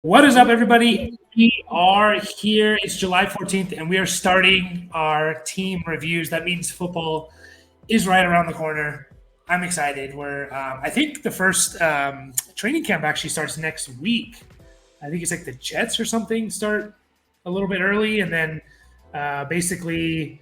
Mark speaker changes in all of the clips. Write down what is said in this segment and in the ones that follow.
Speaker 1: What is up, everybody? We are here. It's July 14th, and we are starting our team reviews. That means football is right around the corner. I'm excited. I think the first training camp actually starts next week. I think it's like the Jets or something start a little bit early, and then basically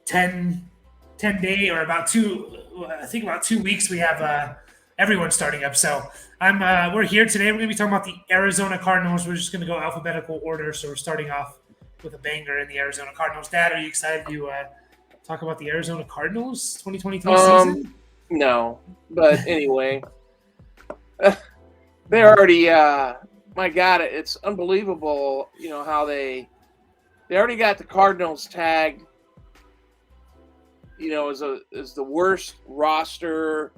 Speaker 1: 10, 10 day or I think about 2 weeks, we have everyone starting up. So we're here today. We're going to be talking about the Arizona Cardinals. We're just going to go alphabetical order. So we're starting off with a banger in the Arizona Cardinals. Dad, are you excited to talk about the Arizona Cardinals 2023
Speaker 2: Um,
Speaker 1: season?
Speaker 2: no, but anyway, they already. My God, it's unbelievable. You know how they already got the Cardinals tagged. You know, as the worst roster,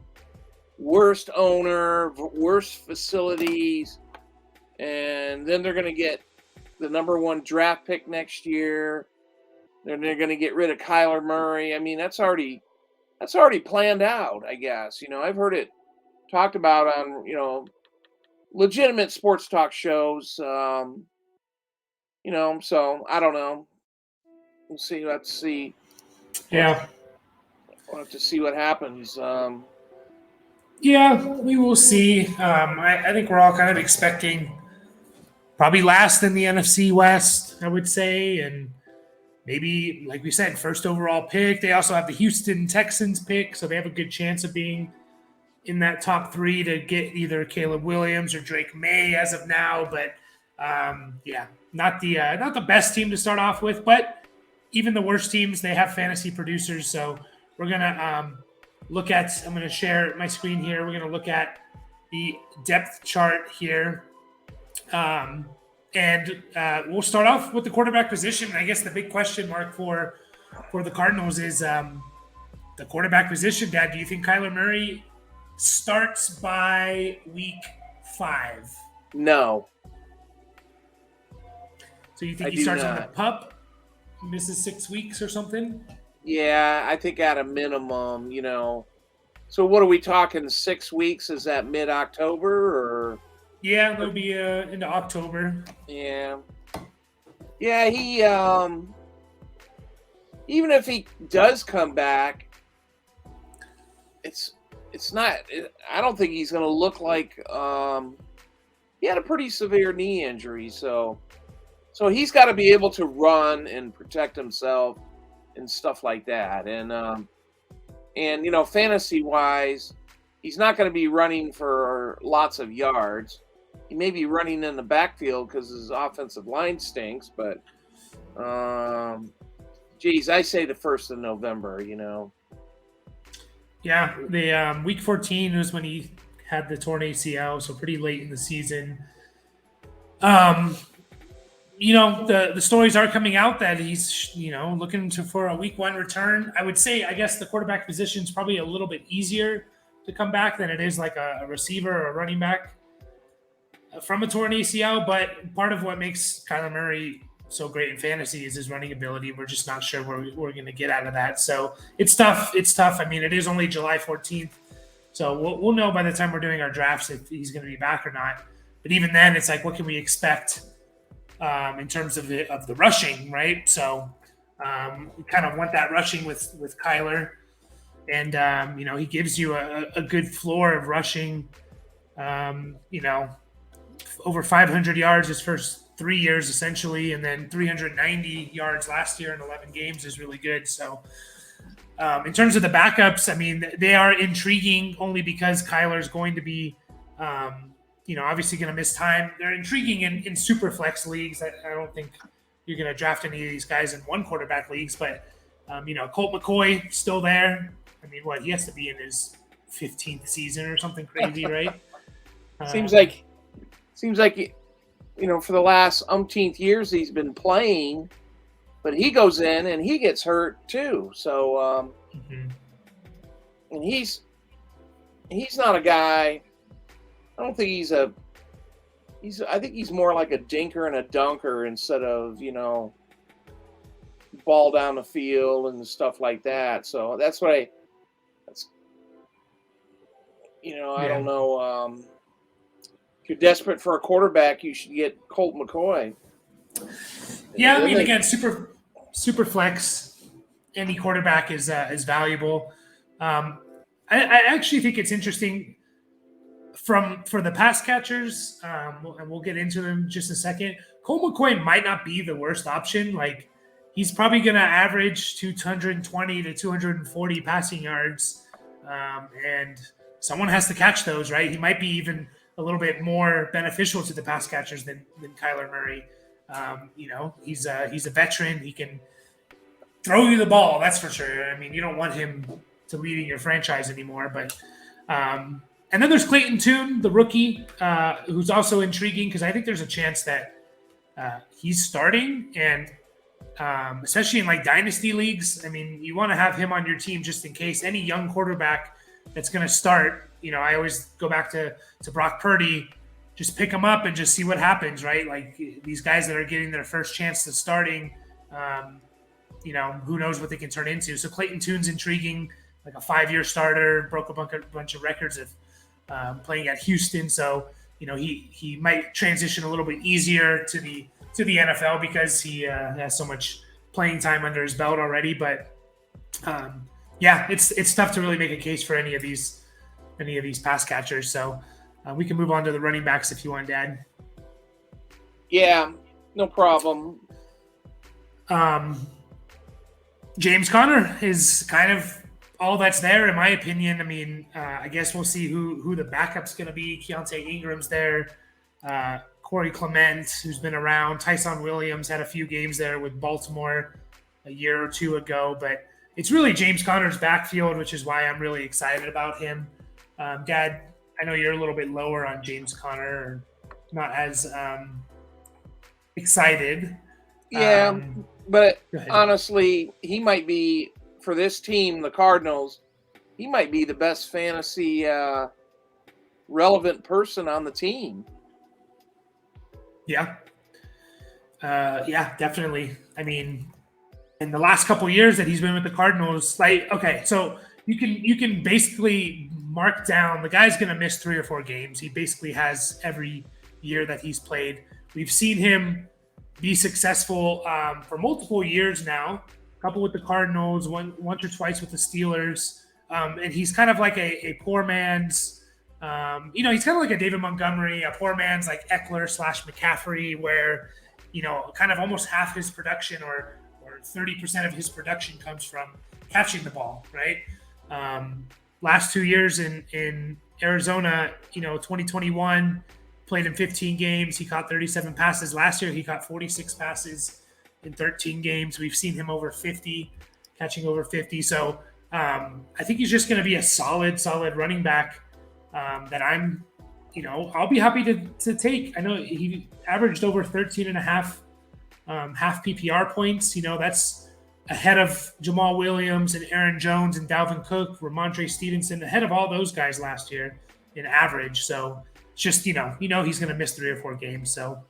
Speaker 2: worst owner, worst facilities, and then they're going to get the number one draft pick next year. Then they're going to get rid of Kyler Murray. I mean, that's already planned out. I guess I've heard it talked about on legitimate sports talk shows. So I don't know. We'll see. Let's see. We'll
Speaker 1: Yeah.
Speaker 2: we'll have to see what happens.
Speaker 1: Yeah, we will see. I think we're all kind of expecting probably last in the NFC West, I would say. And maybe, like we said, first overall pick. They also have the Houston Texans pick, so they have a good chance of being in that top three to get either Caleb Williams or Drake May as of now. But yeah, not the best team to start off with, but even the worst teams, they have fantasy producers. So we're gonna look at. I'm gonna share my screen here. We're gonna look at the depth chart here. Um, and we'll start off with the quarterback position. I guess the big question mark for the Cardinals is the quarterback position. Dad, do you think Kyler Murray starts by week 5?
Speaker 2: No,
Speaker 1: So you think
Speaker 2: I
Speaker 1: he
Speaker 2: do
Speaker 1: starts on the
Speaker 2: not.
Speaker 1: pup, misses 6 weeks or something?
Speaker 2: Yeah, I think at a minimum. So what are we talking? 6 weeks? Is that mid October or?
Speaker 1: Yeah, they'll be into October.
Speaker 2: Yeah, yeah. He even if he does come back, it's it's not. I don't think he's going to look like. He had a pretty severe knee injury, so he's got to be able to run and protect himself and stuff like that. And fantasy wise, he's not going to be running for lots of yards. He may be running in the backfield because his offensive line stinks, but geez, I say the 1st of November.
Speaker 1: Yeah, the week 14 was when he had the torn ACL, so pretty late in the season. Um, the stories are coming out that he's looking for a week 1 return. I would say, I guess the quarterback position is probably a little bit easier to come back than it is like a receiver or a running back from a torn ACL. But part of what makes Kyler Murray so great in fantasy is his running ability. We're just not sure what we're going to get out of that. So it's tough. It's tough. I mean, it is only July 14th, so we'll know by the time we're doing our drafts if he's going to be back or not. But even then, it's like, what can we expect in terms of the rushing, right? So we kind of want that rushing with Kyler, and he gives you a good floor of rushing. Um, you know, over 500 yards his first 3 years essentially, and then 390 yards last year in 11 games is really good. So in terms of the backups, I mean, they are intriguing only because Kyler's going to be obviously going to miss time. They're intriguing in super flex leagues. I don't think you're going to draft any of these guys in one quarterback leagues, but Colt McCoy still there. I mean, what, he has to be in his 15th season or something crazy, right?
Speaker 2: Seems
Speaker 1: Um,
Speaker 2: like for the last umpteenth years he's been playing, but he goes in and he gets hurt too. So
Speaker 1: mhm.
Speaker 2: and he's not a guy. I don't think I think he's more like a dinker and a dunker instead of ball down the field and stuff like that. So that's I
Speaker 1: Yeah.
Speaker 2: don't know. If you're desperate for a quarterback, you should get Colt McCoy.
Speaker 1: Yeah, I mean, again, super flex. Any quarterback is valuable. I actually think it's interesting for the pass catchers, and we'll get into them in just a second. Colt McCoy might not be the worst option. Like, he's probably going to average 220 to 240 passing yards, and someone has to catch those, right? He might be even a little bit more beneficial to the pass catchers than Kyler Murray. He's a veteran. He can throw you the ball, that's for sure. I mean, you don't want him to leading your franchise anymore, but and then there's Clayton Tune, the rookie, who's also intriguing because I think there's a chance that he's starting, and especially in like dynasty leagues. I mean, you want to have him on your team just in case any young quarterback that's going to start. I always go back to Brock Purdy. Just pick him up and just see what happens, right? Like these guys that are getting their first chance to starting, who knows what they can turn into. So Clayton Tune's intriguing, like a 5-year starter, broke a bunch of records of playing at Houston. So, he might transition a little bit easier to the NFL because he has so much playing time under his belt already. But it's tough to really make a case for any of these pass catchers. So we can move on to the running backs if you want, Dad.
Speaker 2: Yeah, no problem.
Speaker 1: James Conner is kind of all that's there, in my opinion. I mean, I guess we'll see who the backup's going to be. Keontae Ingram's there. Corey Clement, who's been around. Tyson Williams had a few games there with Baltimore a year or two ago. But it's really James Conner's backfield, which is why I'm really excited about him. Dad, I know you're a little bit lower on James Conner, or not as excited.
Speaker 2: Yeah, but honestly, he might be, for this team, the Cardinals, he might be the best fantasy relevant person on the team.
Speaker 1: Yeah. Definitely. I mean, in the last couple of years that he's been with the Cardinals, so you can basically mark down the guy's going to miss 3 or 4 games. He basically has every year that he's played. We've seen him be successful for multiple years now. A couple with the Cardinals, once or twice with the Steelers, and he's kind of like a poor man's. He's kind of like a David Montgomery, a poor man's like Eckler / McCaffrey, where kind of almost half his production or 30% of his production comes from catching the ball, right? Last 2 years in Arizona, 2021, played in 15 games. He caught 37 passes. Last year, he caught 46 passes in 13 games. We've seen him catching over 50. So I think he's just going to be a solid running back that I'll be happy to take. I know he averaged over 13 and a half PPR points. That's ahead of Jamal Williams and Aaron Jones and Dalvin Cook, Ramondre Stevenson, ahead of all those guys last year in average. So it's just, he's going to miss 3 or 4 games. So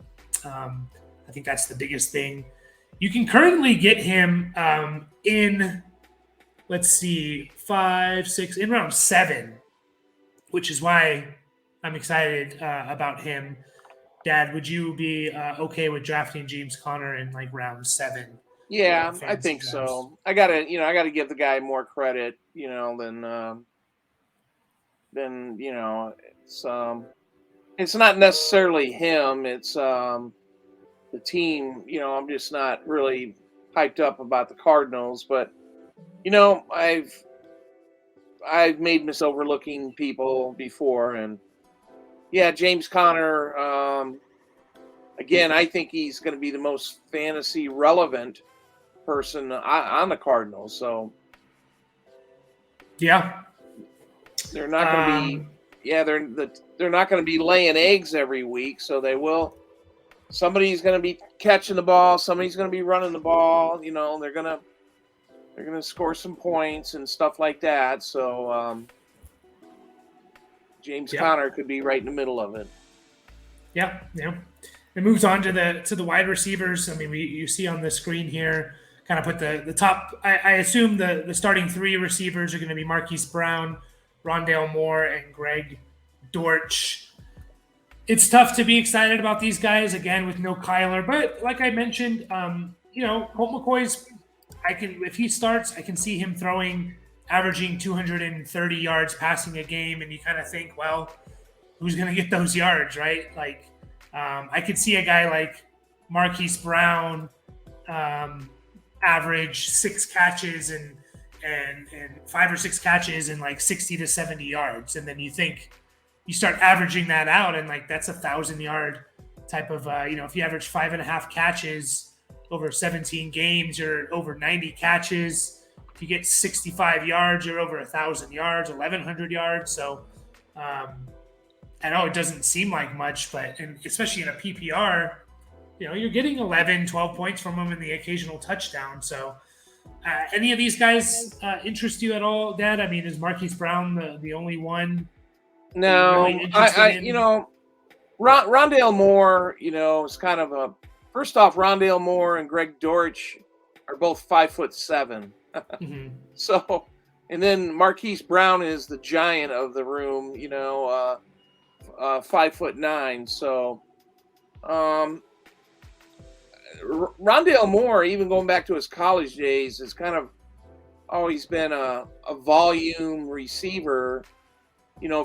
Speaker 1: I think that's the biggest thing. You can currently get him in, let's see, 5, 6, in round 7, which is why I'm excited about him. Dad, would you be okay with drafting James Conner in like round 7?
Speaker 2: Yeah, I think so. I gotta give the guy more credit, than it's not necessarily him. It's the team. I'm just not really hyped up about the Cardinals, but I've made misoverlooking people before, and yeah, James Conner. Again, I think he's going to be the most fantasy relevant person on the Cardinals. So
Speaker 1: yeah,
Speaker 2: they're not going to be. Yeah, they're not going to be laying eggs every week. So they will. Somebody's going to be catching the ball. Somebody's going to be running the ball. They're going to score some points and stuff like that. So James Conner could be right in the middle of it.
Speaker 1: Yeah. It moves on to the wide receivers. I mean, you see on the screen here, kind of put the top. I assume the starting 3 receivers are going to be Marquise Brown, Rondale Moore, and Greg Dortch. It's tough to be excited about these guys again with no Kyler, but like I mentioned, Colt McCoy's. I can if he starts, I can see him throwing, averaging 230 yards passing a game, and you kind of think, well, who's going to get those yards, right? Like, I could see a guy like Marquise Brown um, average 6 catches and 5 or 6 catches and like 60 to 70 yards, and then you start averaging that out, and like that's 1,000 yard type of if you average 5.5 catches over 17 games, you're over 90 catches. If you get 65 yards, you're over 1,000 yards, 1,100 yards. So um, I know it doesn't seem like much, but and especially in a PPR, you're getting 11, 12 points from them in the occasional touchdown. So any of these guys interest you at all, Dad? I mean, is Marquise Brown the only one that you're really
Speaker 2: No,
Speaker 1: interested in?
Speaker 2: Rondale Moore, is kind of a first off. Rondale Moore and Greg Dortch are both 5'7".
Speaker 1: Mm-hmm.
Speaker 2: So, and then Marquise Brown is the giant of the room, 5'9". So, Rondale Moore, even going back to his college days, has kind of always been a volume receiver,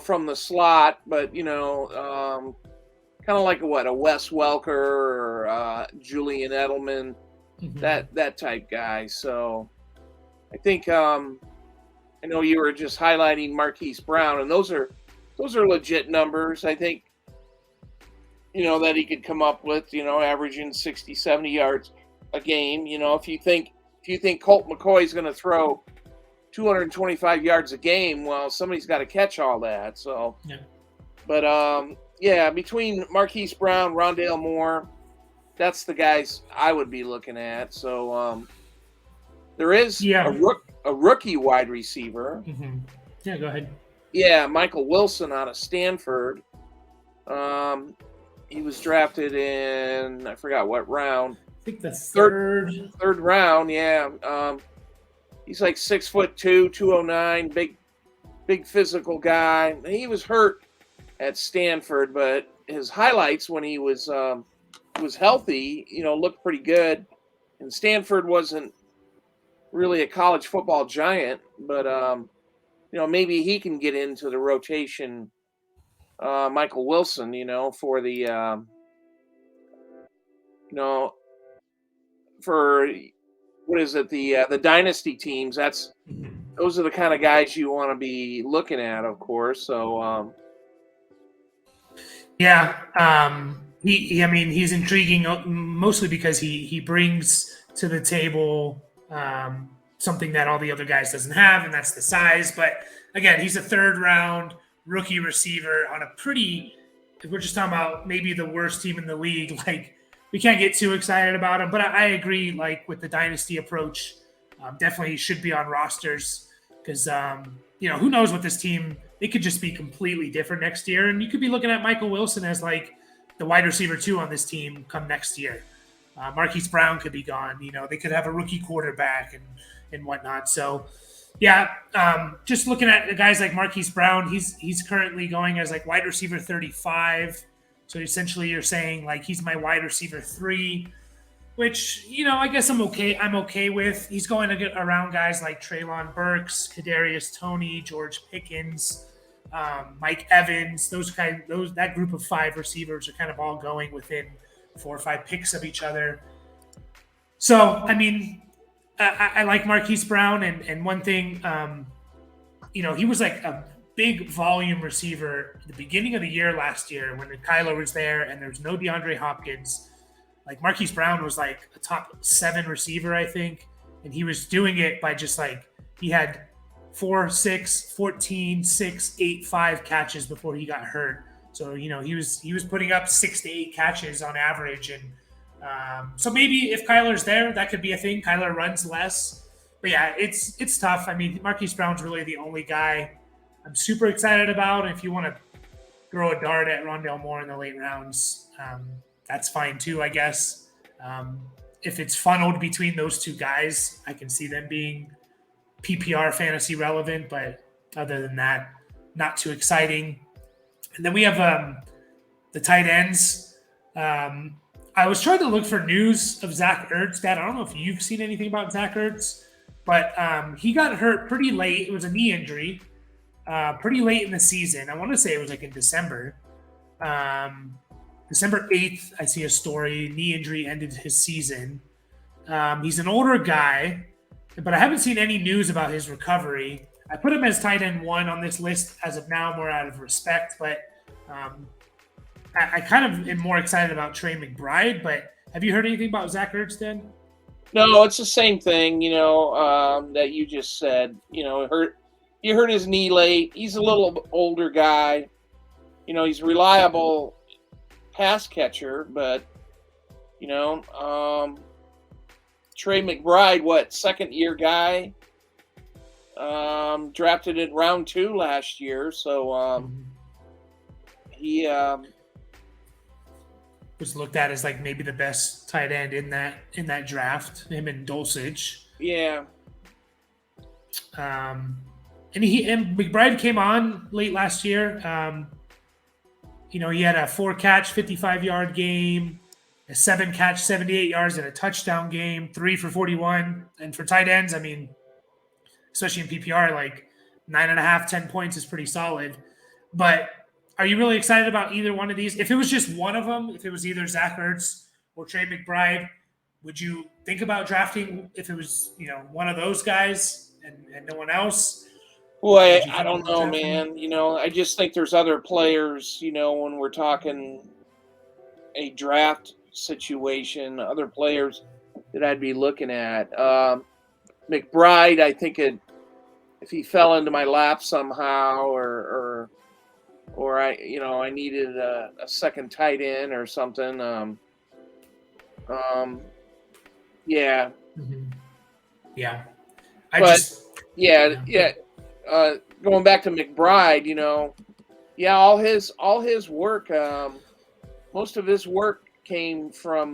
Speaker 2: from the slot, but kind of like a Wes Welker or Julian Edelman,
Speaker 1: Mm-hmm.
Speaker 2: that type guy. So I think I know you were just highlighting Marquise Brown, and those are legit numbers. I think that he could come up with, averaging 60, 70 yards a game. If you think Colt McCoy is going to throw 225 yards a game, well, somebody's got to catch all that. So,
Speaker 1: Yeah.
Speaker 2: but between Marquise Brown, Rondale Moore, that's the guys I would be looking at. So there is
Speaker 1: Yeah.
Speaker 2: a rookie wide receiver.
Speaker 1: Mm-hmm. Yeah, go ahead.
Speaker 2: Yeah, Michael Wilson out of Stanford. He was drafted in, I forgot what round.
Speaker 1: I think the third.
Speaker 2: Third round, yeah. He's like 6'2", 209, big physical guy. He was hurt at Stanford, but his highlights when he was healthy, looked pretty good. And Stanford wasn't really a college football giant, but maybe he can get into the rotation. Michael Wilson, for the for what is it, the dynasty teams. Those are the kind of guys you want to be looking at, of course. So
Speaker 1: Yeah, I mean, he's intriguing mostly because he brings to the table something that all the other guys doesn't have, and that's the size. But again, he's a third round rookie receiver on a pretty. If we're just talking about maybe the worst team in the league, like we can't get too excited about him. But I agree, like with the dynasty approach, definitely should be on rosters because who knows what this team. It could just be completely different next year. And you could be looking at Michael Wilson as like the wide receiver 2 on this team come next year. Marquise Brown could be gone. They could have a rookie quarterback and whatnot. So, yeah, just looking at the guys like Marquise Brown, he's currently going as like wide receiver 35. So essentially you're saying like he's my wide receiver 3, which, I guess I'm okay with. He's going to get around guys like Treylon Burks, Kadarius Toney, George Pickens, Mike Evans. That group of 5 receivers are kind of all going within 4 or 5 picks of each other. So, I mean, I like Marquise Brown, and one thing, he was like a big volume receiver at the beginning of the year last year when Kyler was there and there was no DeAndre Hopkins. Like Marquise Brown was like a top 7 receiver, I think. And he was doing it by just like, he had 4, 6, 14, 6, 8, 5 catches before he got hurt. So, he was putting up 6 to 8 catches on average. And so maybe if Kyler's there, that could be a thing. Kyler runs less. But yeah, it's tough. I mean, Marquise Brown's really the only guy I'm super excited about. And if you want to throw a dart at Rondale Moore in the late rounds, that's fine too, I guess. If it's funneled between those 2 guys, I can see them being PPR fantasy relevant, but other than that, not too exciting. And then we have the tight ends. I was trying to look for news of Zach Ertz. Dad, I don't know if you've seen anything about Zach Ertz, but he got hurt pretty late. It was a knee injury, pretty late in the season. I want to say it was like in December. December 8th, I see a story. Knee injury ended his season. He's an older guy, but I haven't seen any news about his recovery. I put him as tight end 1 on this list as of now, more out of respect, but I kind of am more excited about Trey McBride. But have you heard anything about Zach Ertz, then?
Speaker 2: No, it's the same thing, that you just said. He hurt his knee late. He's a little older guy. He's reliable pass catcher, but Trey McBride, second year guy, drafted in round 2 last year, so he
Speaker 1: was looked at as like maybe the best tight end in that draft. Him and Dulcich.
Speaker 2: Yeah.
Speaker 1: And McBride came on late last year. He had a 4-catch, 55-yard game, a 7-catch, 78 yards, and a touchdown game, 3 for 41. And for tight ends, I mean, especially in PPR, like 9.5, 10 points is pretty solid. But are you really excited about either one of these? If it was just one of them, if it was either Zach Ertz or Trey McBride, would you think about drafting if it was, one of those guys and no one else?
Speaker 2: Boy, I don't know, man. I just think there's other players, when we're talking a draft situation, other players that I'd be looking at. McBride, I think if he fell into my lap somehow or I needed a second tight end or something. Yeah.
Speaker 1: Mm-hmm. Yeah.
Speaker 2: Going back to McBride, all his work, most of his work came from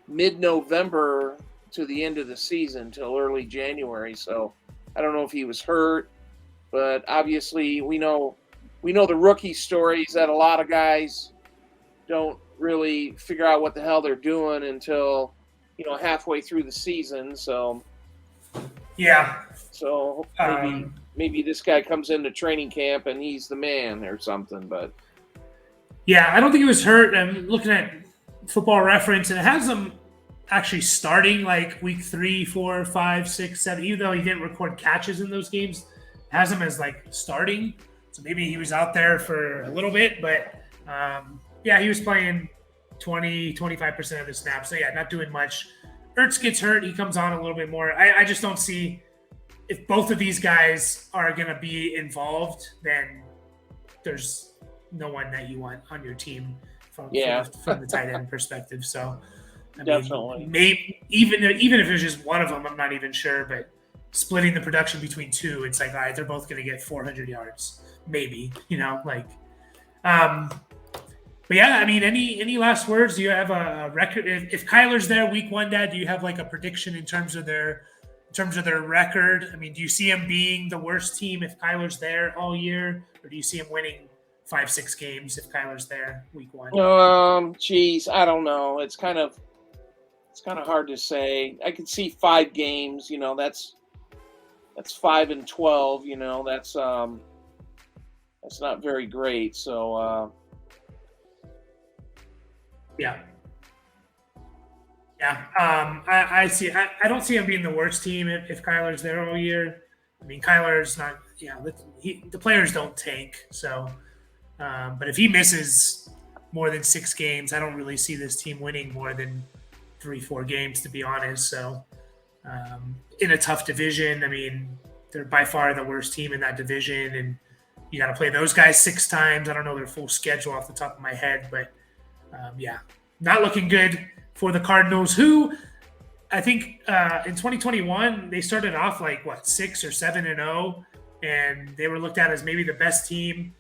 Speaker 2: mid-November to the end of the season till early January. So I don't know if he was hurt, but obviously we know the rookie stories that a lot of guys don't really figure out what the hell they're doing until halfway through the season. So
Speaker 1: yeah.
Speaker 2: So maybe this guy comes into training camp and he's the man or something. But
Speaker 1: yeah, I don't think he was hurt. I'm looking at Football Reference, and it has him actually starting like week 3, 4, 5, 6, 7. Even though he didn't record catches in those games, it has him as like starting. So maybe he was out there for a little bit, but he was playing 20, 25% of the snaps. So not doing much. Ertz gets hurt. He comes on a little bit more. I just don't see if both of these guys are going to be involved, then there's no one that you want on your team from the tight end perspective. So
Speaker 2: definitely,
Speaker 1: maybe even if it was just one of them, I'm not even sure. But splitting the production between two, it's like, all right, they're both going to get 400 yards, maybe. But yeah, I mean, any last words? Do you have a record? If Kyler's there week 1, Dad, do you have like a prediction in terms of their record? I mean, do you see him being the worst team if Kyler's there all year, or do you see him winning 5-6 games if Kyler's there week 1?
Speaker 2: Geez, I don't know. It's kind of hard to say. I could see 5 games. That's 5-12. That's not very great. So.
Speaker 1: Yeah. I see. I don't see him being the worst team if Kyler's there all year. I mean, Kyler's not. The players don't tank. So, but if he misses more than 6 games, I don't really see this team winning more than 3-4 games, to be honest. So, in a tough division, I mean, they're by far the worst team in that division, and you got to play those guys 6 times. I don't know their full schedule off the top of my head, but. Not looking good for the Cardinals, who I think in 2021 they started off like 6 or 7-0, and they were looked at as maybe the best team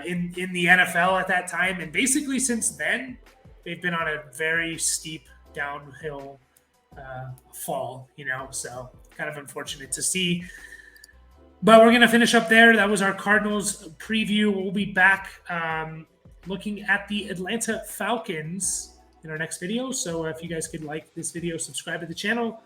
Speaker 1: in the NFL at that time. And basically since then, they've been on a very steep downhill fall. So kind of unfortunate to see. But we're going to finish up there. That was our Cardinals preview. We'll be back looking at the Atlanta Falcons in our next video. So if you guys could like this video, subscribe to the channel,